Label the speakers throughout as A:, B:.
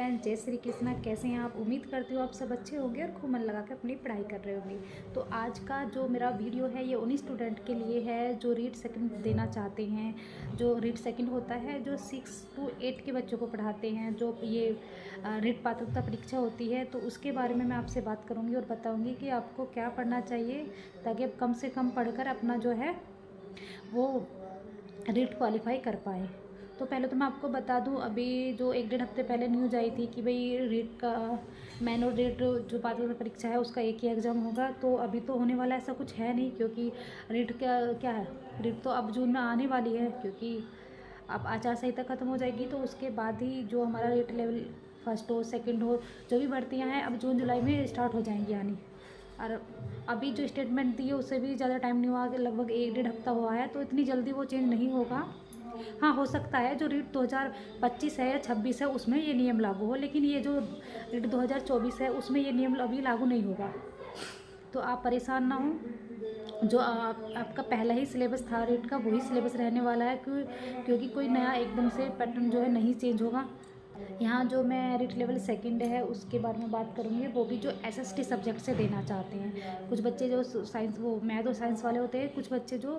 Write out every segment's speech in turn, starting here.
A: Friends, जय श्री कृष्णा। कैसे हैं आप? उम्मीद करती हूँ आप सब अच्छे होंगे और खूब मन लगा के अपनी पढ़ाई कर रहे होंगे। तो आज का जो मेरा वीडियो है ये उन्हीं स्टूडेंट के लिए है जो रीड सेकंड देना चाहते हैं। जो रीड सेकंड होता है, जो 6 to 8 के बच्चों को पढ़ाते हैं, जो ये रीड पात्रता परीक्षा होती है, तो उसके बारे में मैं आपसे बात करूँगी और बताऊँगी कि आपको क्या पढ़ना चाहिए ताकि आप कम से कम पढ़कर अपना जो है वो रीड क्वालिफाई कर पाए। तो पहले तो मैं आपको बता दूं, अभी जो 1-1.5 हफ्ते पहले न्यूज़ आई थी कि भाई रीड का मैन और रीड जो पात्रता परीक्षा है उसका एक ही एग्ज़ाम होगा। तो अभी तो होने वाला ऐसा कुछ है नहीं, क्योंकि रीड क्या है, रीड तो अब जून में आने वाली है, क्योंकि अब आचार संहिता ख़त्म हो जाएगी तो उसके बाद ही जो हमारा रीड लेवल फर्स्ट हो सेकेंड हो जो भी भर्तियाँ हैं अब जून जुलाई में स्टार्ट हो जाएंगी आनी। और अभी जो स्टेटमेंट दी है उससे भी ज़्यादा टाइम नहीं हुआ, लगभग 1-1.5 हफ्ता हुआ है, तो इतनी जल्दी वो चेंज नहीं होगा। हाँ, हो सकता है जो रीट 2025 है या 26 है उसमें ये नियम लागू हो, लेकिन ये जो रीट 2024 है उसमें ये नियम अभी लागू नहीं होगा। तो आप परेशान ना हो। जो आपका पहला ही सिलेबस था रीट का वही सिलेबस रहने वाला है, क्योंकि कोई नया एकदम से पैटर्न जो है नहीं चेंज होगा। यहाँ जो मैं रीट लेवल सेकंड है उसके बारे में बात करूँगी, वो भी जो एसएसटी सब्जेक्ट से देना चाहते हैं। कुछ बच्चे जो साइंस वो मैथ और साइंस वाले होते हैं, कुछ बच्चे जो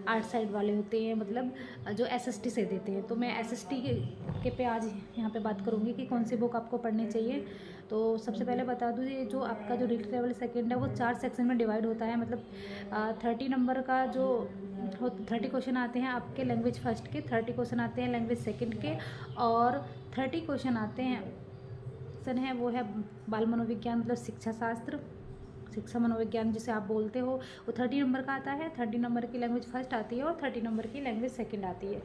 A: आर्ट साइड वाले होते हैं, मतलब जो एसएसटी से देते हैं। तो मैं एसएसटी के पे आज यहाँ पे बात करूँगी कि कौन सी बुक आपको पढ़नी चाहिए। तो सबसे पहले बता दूँ, ये जो आपका जो रीट लेवल सेकंड है वो 4 सेक्शन में डिवाइड होता है। मतलब 30 नंबर का जो 30 क्वेश्चन आते हैं आपके लैंग्वेज फर्स्ट के, 30 क्वेश्चन आते हैं लैंग्वेज सेकंड के, और 30 क्वेश्चन आते हैं है वो है बाल मनोविज्ञान, मतलब शिक्षा शास्त्र, शिक्षा मनोविज्ञान जिसे आप बोलते हो, वो 30 नंबर का आता है। 30 नंबर की लैंग्वेज फर्स्ट आती है और 30 नंबर की लैंग्वेज सेकंड आती है।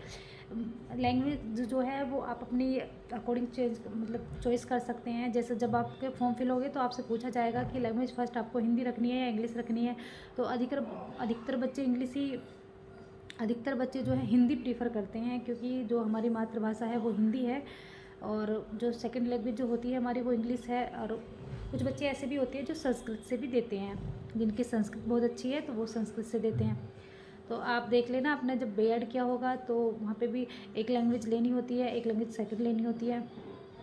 A: लैंग्वेज जो है वो आप अपनी अकॉर्डिंग चॉइस कर सकते हैं। जैसे जब आपके फॉर्म फिल होगे तो आपसे पूछा जाएगा कि लैंग्वेज फर्स्ट आपको हिंदी रखनी है या इंग्लिश रखनी है। तो अधिकतर बच्चे जो है हिंदी प्रीफर करते हैं, क्योंकि जो हमारी मातृभाषा है वो हिंदी है और जो सेकंड लैंग्वेज जो होती है हमारी वो इंग्लिश है। और कुछ बच्चे ऐसे भी होते हैं जो संस्कृत से भी देते हैं, जिनकी संस्कृत बहुत अच्छी है तो वो संस्कृत से देते हैं। तो आप देख लेना, आपने जब बीएड किया होगा तो वहाँ पे भी एक लैंग्वेज लेनी होती है, एक लैंग्वेज सेकंड लेनी होती है।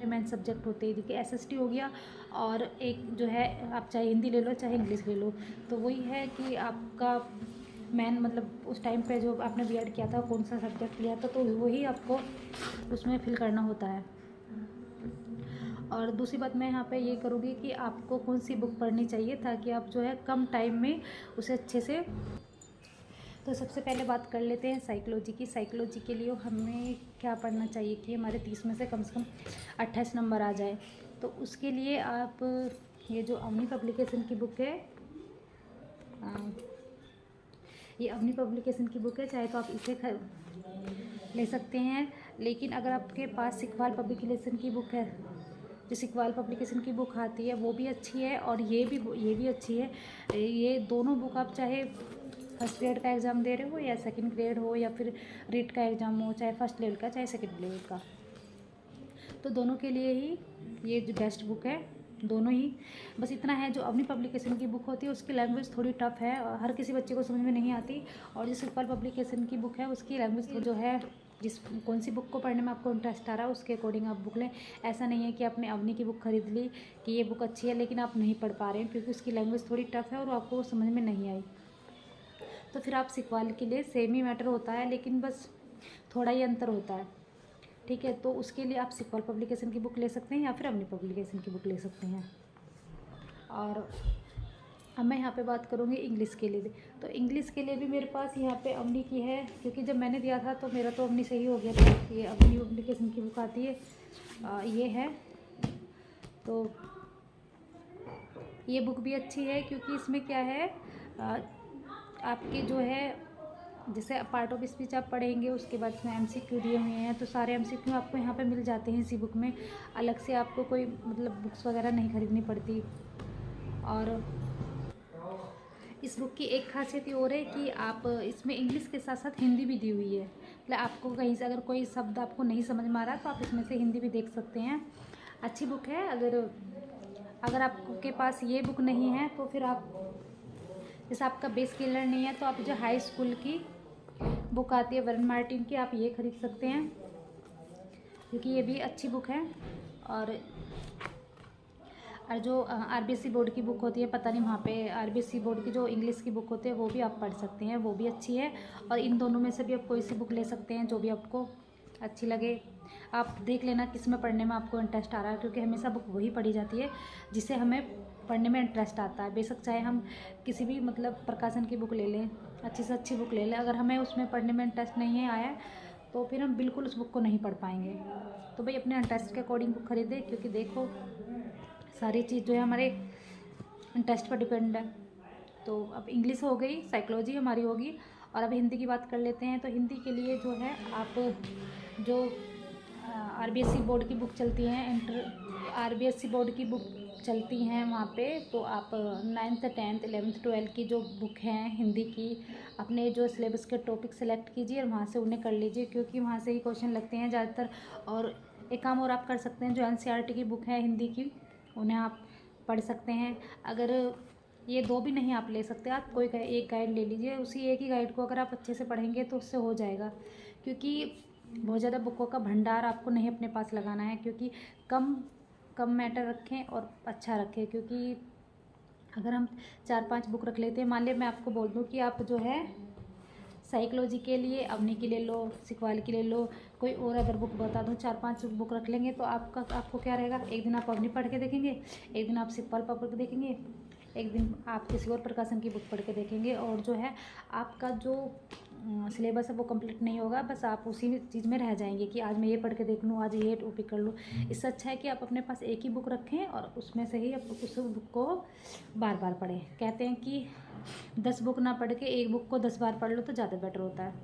A: मेन सब्जेक्ट होते हैं, देखिए एसएसटी हो गया, और एक जो है आप चाहे हिंदी ले लो चाहे इंग्लिश ले लो। तो वही है कि आपका मैन मतलब उस टाइम पे जो आपने बीएड किया था कौन सा सब्जेक्ट लिया था, तो वही आपको उसमें फिल करना होता है। और दूसरी बात मैं यहाँ पे ये करूँगी कि आपको कौन सी बुक पढ़नी चाहिए ताकि आप जो है कम टाइम में उसे अच्छे से। तो सबसे पहले बात कर लेते हैं साइकोलॉजी की। साइकोलॉजी के लिए हमें क्या पढ़ना चाहिए कि हमारे 30 में से कम 28 नंबर आ जाए। तो उसके लिए आप ये जो अवनी पब्लिकेशन की बुक है, ये अवनी पब्लिकेशन की बुक है, चाहे तो आप इसे ले सकते हैं। लेकिन अगर आपके पास सिकवाल पब्लिकेशन की बुक है, जो सिकवाल पब्लिकेशन की बुक आती है वो भी अच्छी है और ये भी अच्छी है। ये दोनों बुक आप चाहे फर्स्ट ग्रेड का एग्ज़ाम दे रहे हो या सेकंड ग्रेड हो या फिर रीट का एग्ज़ाम हो, चाहे फर्स्ट लेवल का चाहे सेकंड लेवल का, तो दोनों के लिए ही ये जो बेस्ट बुक है दोनों ही। बस इतना है, जो अपनी पब्लिकेशन की बुक होती है उसकी लैंग्वेज थोड़ी टफ है, हर किसी बच्चे को समझ में नहीं आती। और जो सिकवाल पब्लिकेशन की बुक है उसकी लैंग्वेज जो है, कौन सी बुक को पढ़ने में आपको इंटरेस्ट आ रहा है उसके अकॉर्डिंग आप बुक लें। ऐसा नहीं है कि आपने अवनी की बुक खरीद ली कि ये बुक अच्छी है लेकिन आप नहीं पढ़ पा रहे हैं क्योंकि उसकी लैंग्वेज थोड़ी टफ है और आपको वो समझ में नहीं आई, तो फिर आप सिकवाल के लिए सेम ही मैटर होता है लेकिन बस थोड़ा ही अंतर होता है। ठीक है, तो उसके लिए आप सिकवाल पब्लिकेशन की बुक ले सकते हैं या फिर अवनी पब्लिकेशन की बुक ले सकते हैं। और अब मैं यहाँ पे बात करूँगी इंग्लिश के लिए। तो इंग्लिश के लिए भी मेरे पास यहाँ पे अवनी की है, क्योंकि जब मैंने दिया था तो मेरा तो अवनी से ही हो गया था। ये अवनी पब्लिकेशन की बुक आती है, ये है। तो ये बुक भी अच्छी है क्योंकि इसमें क्या है, आपके जो है जैसे पार्ट ऑफ स्पीच आप पढ़ेंगे उसके बाद इसमें एमसीक्यू दिए हुए हैं, तो सारे एमसीक्यू आपको यहाँ पे मिल जाते हैं इसी बुक में। अलग से आपको कोई मतलब बुक्स वगैरह नहीं खरीदनी पड़ती। और इस बुक की एक खासियत ये और है कि आप इसमें इंग्लिश के साथ साथ हिंदी भी दी हुई है। मतलब आपको कहीं से अगर कोई शब्द आपको नहीं समझ में आ रहा तो आप इसमें से हिंदी भी देख सकते हैं। अच्छी बुक है। अगर आपके पास ये बुक नहीं है तो फिर आप, जैसे आपका बेस क्लियर नहीं है तो आप जो हाई स्कूल की बुक आती है वरुण मार्टिन की, आप ये खरीद सकते हैं क्योंकि ये भी अच्छी बुक है। और जो आरबीएससी बोर्ड की बुक होती है, पता नहीं वहाँ पे आरबीएससी बोर्ड की जो इंग्लिश की बुक होती है वो भी आप पढ़ सकते हैं, वो भी अच्छी है। और इन दोनों में से भी आप कोई सी बुक ले सकते हैं जो भी आपको अच्छी लगे। आप देख लेना किस में पढ़ने में आपको इंटरेस्ट आ रहा है, क्योंकि हमेशा बुक वही पढ़ी जाती है जिससे हमें पढ़ने में इंटरेस्ट आता है। बेशक चाहे हम किसी भी मतलब प्रकाशन की बुक ले लें, अच्छी से अच्छी बुक ले लें, अगर हमें उसमें पढ़ने में इंटरेस्ट नहीं है आया तो फिर हम बिल्कुल उस बुक को नहीं पढ़ पाएंगे। तो भाई अपने इंटरेस्ट के अकॉर्डिंग बुक खरीदें, क्योंकि देखो सारी चीज़ जो है हमारे इंटरेस्ट पर डिपेंड है। तो अब इंग्लिश हो गई, साइकोलॉजी हमारी होगी, और अब हिंदी की बात कर लेते हैं। तो हिंदी के लिए जो है आप जो आरबीएससी बोर्ड की बुक चलती हैं, आरबीएससी बोर्ड की बुक चलती हैं वहाँ पे, तो आप 9th 10th 11th 12th की जो बुक हैं हिंदी की, अपने जो सिलेबस के टॉपिक सेलेक्ट कीजिए और वहाँ से उन्हें कर लीजिए, क्योंकि वहाँ से ही क्वेश्चन लगते हैं ज़्यादातर। और एक काम और आप कर सकते हैं, जो एनसीईआरटी की बुक है हिंदी की उन्हें आप पढ़ सकते हैं। अगर ये दो भी नहीं आप ले सकते, आप कोई एक गाइड ले लीजिए, उसी एक ही गाइड को अगर आप अच्छे से पढ़ेंगे तो उससे हो जाएगा। क्योंकि बहुत ज़्यादा बुकों का भंडार आपको नहीं अपने पास लगाना है, क्योंकि कम मैटर रखें और अच्छा रखें। क्योंकि अगर हम 4-5 बुक रख लेते हैं, मान लिया मैं आपको बोल दूँ कि आप जो है साइकोलॉजी के लिए अवनी की ले लो, सिखवाल की ले लो, कोई और अगर बुक बता दूँ, 4-5 बुक रख लेंगे तो आपको क्या रहेगा, एक दिन आप अवनी पढ़ के देखेंगे, एक दिन आप सिखवाल पढ़ के देखेंगे, एक दिन आप किसी और प्रकाशन की बुक पढ़ के देखेंगे, और जो है आपका जो सिलेबस है वो कंप्लीट नहीं होगा, बस आप उसी चीज़ में रह जाएंगे कि आज मैं ये पढ़ के देख लूँ, आज ये टॉपिक कर लूँ। इससे अच्छा है कि आप अपने पास एक ही बुक रखें और उसमें से ही आप उस बुक को बार बार पढ़ें। कहते हैं कि 10 बुक ना पढ़ के एक बुक को 10 बार पढ़ लो तो ज़्यादा बेटर होता है।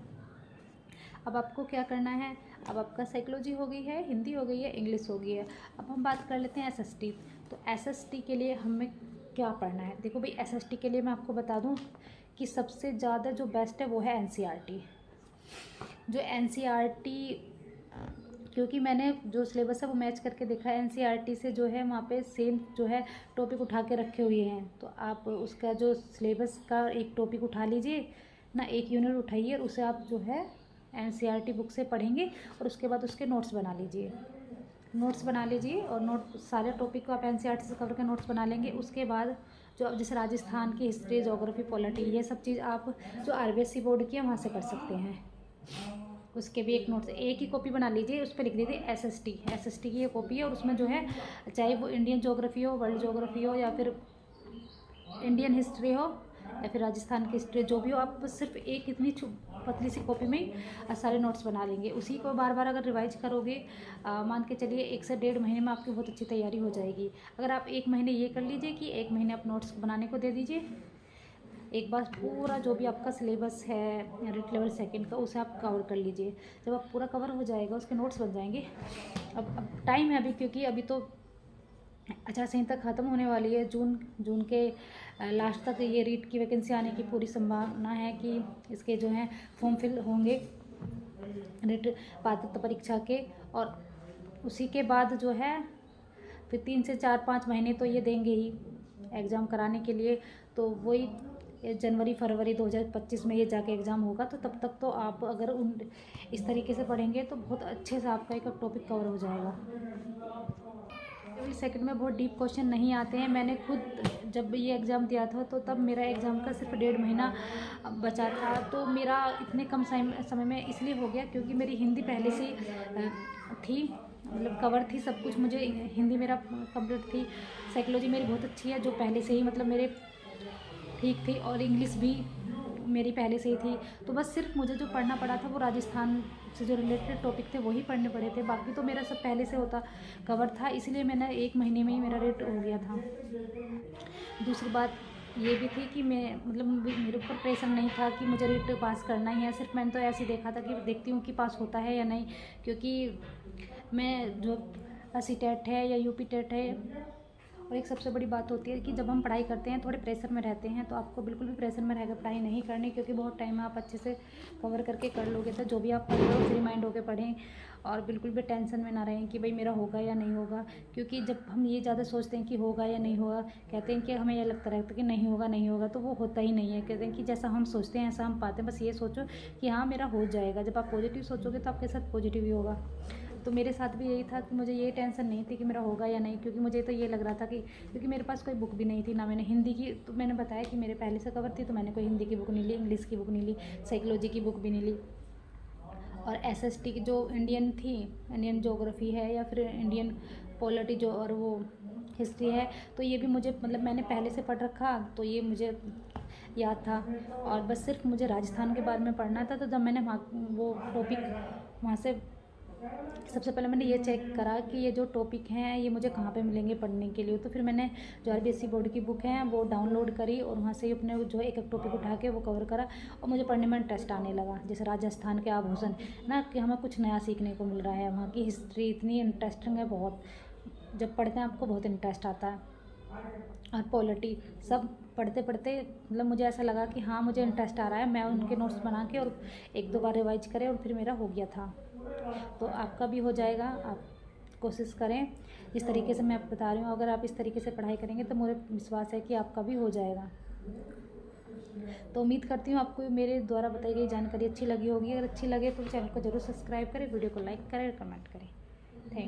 A: अब आपको क्या करना है, अब आपका साइकोलॉजी हो गई है, हिंदी हो गई है, इंग्लिश हो गई है। अब हम बात कर लेते हैं एसएसटी। तो एसएसटी के लिए हमें क्या पढ़ना है? देखो भाई, एसएसटी के लिए मैं आपको बता दूं कि सबसे ज़्यादा जो बेस्ट है वो है एनसीईआरटी। जो एनसीईआरटी, क्योंकि मैंने जो सिलेबस है वो मैच करके देखा है, एनसीईआरटी से जो है वहाँ पे सेम जो है टॉपिक उठा के रखे हुए हैं। तो आप उसका जो सिलेबस का एक टॉपिक उठा लीजिए ना, एक यूनिट उठाइए और उसे आप जो है एनसीईआरटी बुक से पढ़ेंगे, और उसके बाद उसके नोट्स बना लीजिए। और नोट सारे टॉपिक को आप एनसीईआरटी से कवर के नोट्स बना लेंगे। उसके बाद जो जैसे राजस्थान की हिस्ट्री, ज्योग्राफी, पॉलिटी, ये सब चीज़ आप जो आरबीएससी बोर्ड की है वहाँ से कर सकते हैं। उसके भी एक नोट्स, एक ही कॉपी बना लीजिए, उस पर लिख दीजिए एसएसटी की ये कॉपी है, और उसमें जो है चाहे वो इंडियन ज्योग्राफी हो, वर्ल्ड ज्योग्राफी हो, या फिर इंडियन हिस्ट्री हो, या फिर राजस्थान की हिस्ट्री, जो भी हो, आप सिर्फ एक इतनी पतली सी कॉपी में ही सारे नोट्स बना लेंगे। उसी को बार बार अगर रिवाइज करोगे, मान के चलिए 1 से 1.5 महीने में आपकी बहुत अच्छी तैयारी हो जाएगी। अगर आप 1 महीने ये कर लीजिए कि 1 महीने आप नोट्स बनाने को दे दीजिए, एक बार पूरा जो भी आपका सिलेबस है रीट लेवल 2 का उसे आप कवर कर लीजिए। जब आप पूरा कवर हो जाएगा, उसके नोट्स बन जाएंगे। अब टाइम है अभी, क्योंकि अभी तो आचार संहिता ख़त्म होने वाली है। जून के लास्ट तक ये रीट की वैकेंसी आने की पूरी संभावना है कि इसके जो हैं फॉर्म फिल होंगे रीट पात्रता परीक्षा के, और उसी के बाद जो है फिर 3 से 4-5 महीने तो ये देंगे ही एग्ज़ाम कराने के लिए। तो वही जनवरी फरवरी 2025 में ये जाके एग्ज़ाम होगा। तो तब तक तो आप अगर इस तरीके से पढ़ेंगे तो बहुत अच्छे से आपका एक टॉपिक कवर हो जाएगा। लेवल 2 में बहुत डीप क्वेश्चन नहीं आते हैं। मैंने खुद जब ये एग्ज़ाम दिया था तो तब मेरा एग्ज़ाम का सिर्फ 1.5 महीना बचा था। तो मेरा इतने कम समय में इसलिए हो गया क्योंकि मेरी हिंदी पहले से थी, मतलब कवर थी सब कुछ, मुझे हिंदी मेरा कंप्लीट थी। साइकोलॉजी मेरी बहुत अच्छी है, जो पहले से ही मतलब मेरे ठीक थी, और इंग्लिश भी मेरी पहले से ही थी। तो बस सिर्फ मुझे जो पढ़ना पड़ा था वो राजस्थान से जो रिलेटेड टॉपिक थे वही पढ़ने पड़े थे, बाकी तो मेरा सब पहले से होता कवर था। इसलिए मैंने 1 महीने में ही मेरा रेट हो गया था। दूसरी बात ये भी थी कि मैं मतलब मेरे ऊपर प्रेशर नहीं था कि मुझे रेट पास करना ही है, सिर्फ मैंने तो ऐसे देखा था कि देखती हूँ कि पास होता है या नहीं। क्योंकि मैं जो सीटेट है या यूपी टेट है, और एक सबसे बड़ी बात होती है कि जब हम पढ़ाई करते हैं थोड़े प्रेशर में रहते हैं, तो आपको बिल्कुल भी प्रेशर में रहकर पढ़ाई नहीं करनी, क्योंकि बहुत टाइम आप अच्छे से कवर करके कर लोगे। तो जो भी आप पढ़ रहे हो फ्री माइंड होकर पढ़ें, और बिल्कुल भी टेंशन में ना रहें कि भाई मेरा होगा या नहीं होगा। क्योंकि जब हम ये ज़्यादा सोचते हैं कि होगा या नहीं होगा, कहते हैं कि हमें यह लगता रहता है कि नहीं होगा, तो वो होता ही नहीं है। कहते हैं कि जैसा हम सोचते हैं ऐसा हम पाते हैं। बस ये सोचो कि हाँ मेरा हो जाएगा। जब आप पॉजिटिव सोचोगे तो आपके साथ पॉजिटिव ही होगा। तो मेरे साथ भी यही था कि मुझे ये टेंशन नहीं थी कि मेरा होगा या नहीं, क्योंकि मुझे तो ये लग रहा था कि क्योंकि मेरे पास कोई बुक भी नहीं थी ना, मैंने हिंदी की, तो मैंने बताया कि मेरे पहले से कवर थी, तो मैंने कोई हिंदी की बुक नहीं ली, इंग्लिश की बुक नहीं ली, साइकोलॉजी की बुक भी नहीं ली। और SST की जो इंडियन थी, इंडियन ज्योग्राफी है या फिर इंडियन पॉलिटी जो और वो हिस्ट्री है, तो ये भी मुझे मतलब मैंने पहले से पढ़ रखा, तो ये मुझे याद था। और बस सिर्फ मुझे राजस्थान के बारे में पढ़ना था। तो जब मैंने वहाँ वो टॉपिक वहाँ से सबसे पहले मैंने ये चेक करा कि ये जो टॉपिक हैं ये मुझे कहाँ पे मिलेंगे पढ़ने के लिए। तो फिर मैंने जो RBSC बोर्ड की बुक है वो डाउनलोड करी और वहाँ से अपने जो एक एक टॉपिक उठा के वो कवर करा, और मुझे पढ़ने में इंटरेस्ट आने लगा। जैसे राजस्थान के आभूषण ना, कि हमें कुछ नया सीखने को मिल रहा है, वहाँ की हिस्ट्री इतनी इंटरेस्टिंग है, बहुत जब पढ़ते हैं आपको बहुत इंटरेस्ट आता है। और पॉलिटी सब पढ़ते पढ़ते मतलब मुझे ऐसा लगा कि हाँ मुझे इंटरेस्ट आ रहा है, मैं उनके नोट्स बना के और 1-2 बार रिवाइज करें और फिर मेरा हो गया था। तो आपका भी हो जाएगा, आप कोशिश करें जिस तरीके से मैं बता रही हूँ। अगर आप इस तरीके से पढ़ाई करेंगे तो मुझे विश्वास है कि आपका भी हो जाएगा। तो उम्मीद करती हूँ आपको मेरे द्वारा बताई गई जानकारी अच्छी लगी होगी। अगर अच्छी लगे तो चैनल को जरूर सब्सक्राइब करें, वीडियो को लाइक करें और कमेंट करें। Thank you.